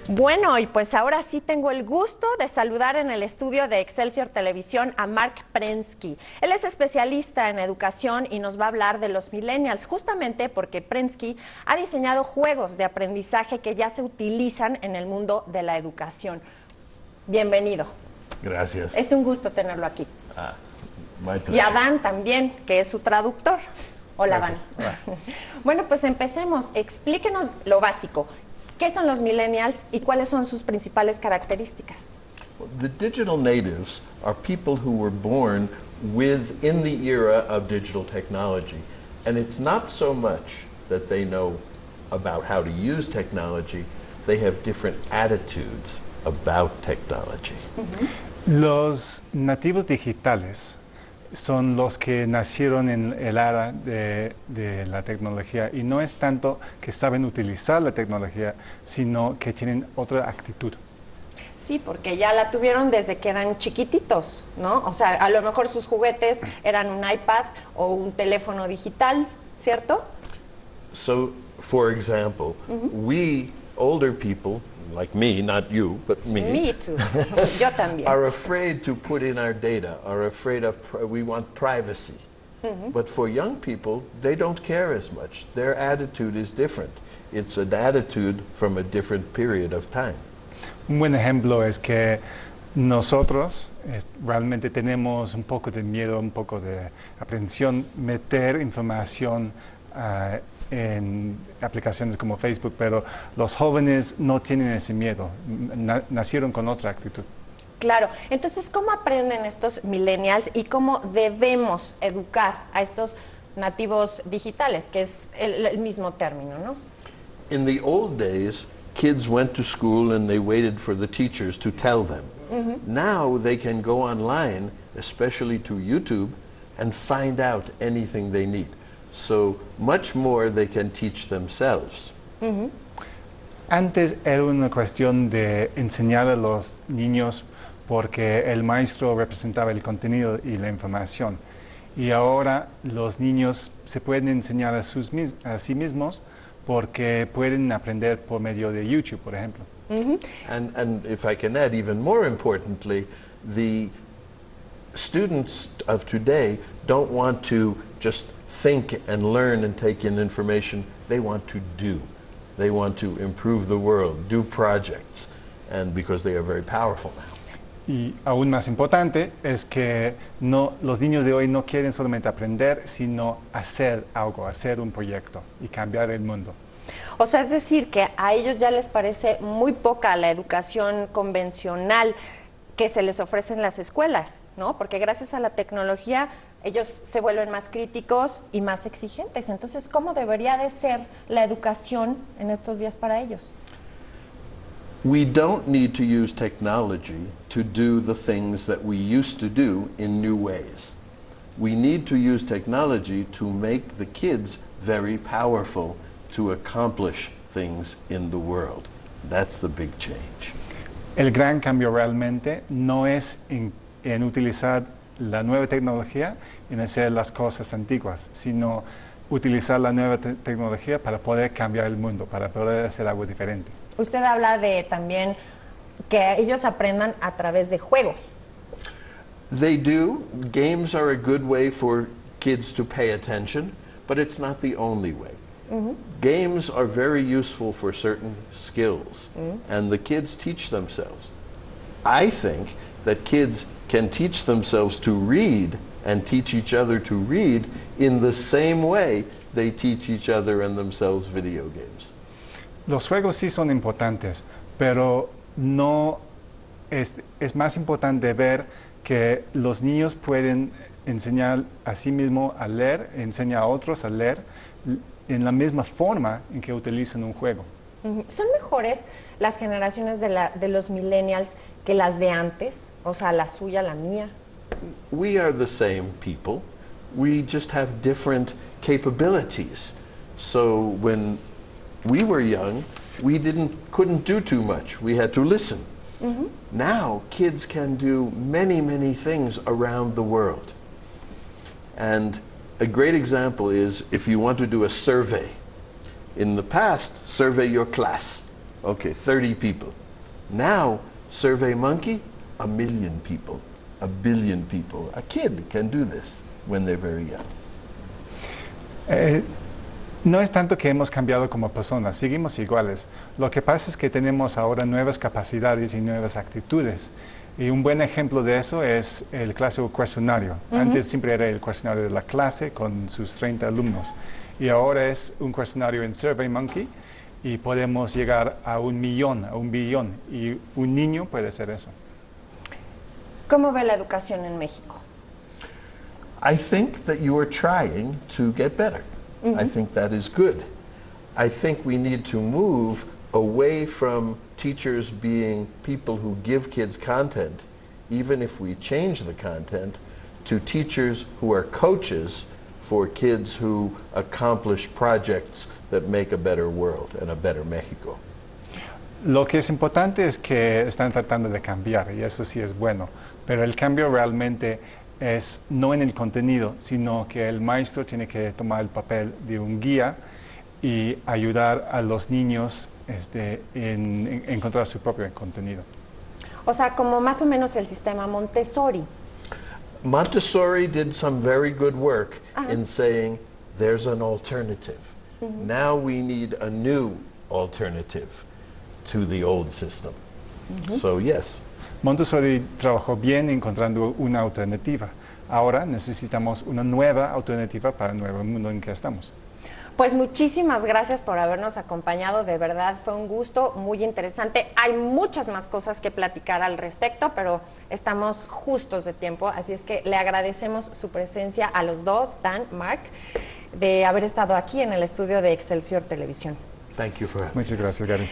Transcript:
Bueno, y pues ahora sí tengo el gusto de saludar en el estudio de Excélsior Televisión a Marc Prensky. Él es especialista en educación y nos va a hablar de los Millennials, justamente porque Prensky ha diseñado juegos de aprendizaje que ya se utilizan en el mundo de la educación. Bienvenido. Gracias. Es un gusto tenerlo aquí. Y a Dan también, que es su traductor. Hola, Dan. Bueno, pues empecemos. Explíquenos lo básico. ¿Qué son los Millennials y cuáles son sus principales características? The digital natives are people who were born in the era of digital technology. And it's not so much that they know about how to use technology, they have different attitudes about technology. Los nativos digitales son los que nacieron en el era de la tecnología, y no es tanto que saben utilizar la tecnología, sino que tienen otra actitud. Sí, porque ya la tuvieron desde que eran chiquititos, ¿no? O sea, a lo mejor sus juguetes eran un iPad o un teléfono digital, ¿cierto? So, for example, we older people, like me, not you, but me. Me too. Yo también. Are afraid to put in our data, are afraid of, we want privacy. But for young people, they don't care as much. Their attitude is different. It's an attitude from a different period of time. Un buen ejemplo es que nosotros realmente tenemos un poco de miedo, un poco de aprensión, meter información en aplicaciones como Facebook, pero los jóvenes no tienen ese miedo, nacieron con otra actitud. Claro, entonces, ¿cómo aprenden estos millennials y cómo debemos educar a estos nativos digitales, que es el mismo término, ¿no? In the old days, kids went to school and they waited for the teachers to tell them. Now they can go online, especially to YouTube, and find out anything they need. So much more they can teach themselves. Antes era una cuestión de enseñar a los niños porque el maestro representaba el contenido y la información. Y ahora los niños se pueden enseñar a sí mismos porque pueden aprender por medio de YouTube, por ejemplo. And if I can add, even more importantly, the students of today don't want to just think and learn and take in information. They want to do. They want to improve the world, do projects, and because they are very powerful now. Y aún más importante es que los niños de hoy no quieren solamente aprender, sino hacer algo, hacer un proyecto y cambiar el mundo. O sea, es decir, que a ellos ya les parece muy poca la educación convencional que se les ofrece en las escuelas, ¿no? Porque gracias a la tecnología ellos se vuelven más críticos y más exigentes. Entonces, ¿cómo debería de ser la educación en estos días para ellos? We don't need to use technology to do the things that we used to do in new ways. We need to use technology to make the kids very powerful to accomplish things in the world. That's the big change. El gran cambio realmente no es en utilizar la nueva tecnología en hacer las cosas antiguas, sino utilizar la nueva tecnología para poder cambiar el mundo, para poder hacer algo diferente. Usted habla de también que ellos aprendan a través de juegos. They do. Games are a good way for kids to pay attention, but it's not the only way. Games are very useful for certain skills, and the kids teach themselves. I think that kids can teach themselves to read and teach each other to read in the same way they teach each other and themselves video games. Los juegos sí son importantes, pero no es más importante ver que los niños pueden enseñar a sí mismos a leer, enseñar a otros a leer en la misma forma en que utilizan un juego. ¿Son mejores las generaciones de los millennials que las de antes? O sea, la suya, la mía. We are the same people. We just have different capabilities. So when we were young, we couldn't do too much. We had to listen. Now, kids can do many, many things around the world. And a great example is if you want to do a survey. In the past, survey your class. Okay, 30 people. Now, SurveyMonkey, 1,000,000 people, 1,000,000,000 people. A kid can do this when they're very young. No es tanto que hemos cambiado como personas, seguimos iguales. Lo que pasa es que tenemos ahora nuevas capacidades y nuevas actitudes. Y un buen ejemplo de eso es el clásico cuestionario. Antes siempre era el cuestionario de la clase con sus 30 alumnos. Y ahora es un cuestionario en SurveyMonkey y podemos llegar a 1,000,000, a 1,000,000,000. Y un niño puede hacer eso. ¿Cómo ve la educación en México? I think that you are trying to get better. I think that is good. I think we need to move away from teachers being people who give kids content, even if we change the content, to teachers who are coaches for kids who accomplish projects that make a better world and a better Mexico. Lo que es importante es que están tratando de cambiar y eso sí es bueno, pero el cambio realmente es no en el contenido, sino que el maestro tiene que tomar el papel de un guía y ayudar a los niños en encontrar su propio contenido. O sea, como más o menos el sistema Montessori. Montessori did some very good work in saying there's an alternative. Now we need a new alternative to the old system. So yes. Montessori trabajó bien encontrando una alternativa. Ahora necesitamos una nueva alternativa para el nuevo mundo en que estamos. Pues muchísimas gracias por habernos acompañado, de verdad fue un gusto muy interesante. Hay muchas más cosas que platicar al respecto, pero estamos justos de tiempo, así es que le agradecemos su presencia a los dos, Dan, Marc, de haber estado aquí en el estudio de Excélsior Televisión. Thank you for having me. Muchas gracias, Gary.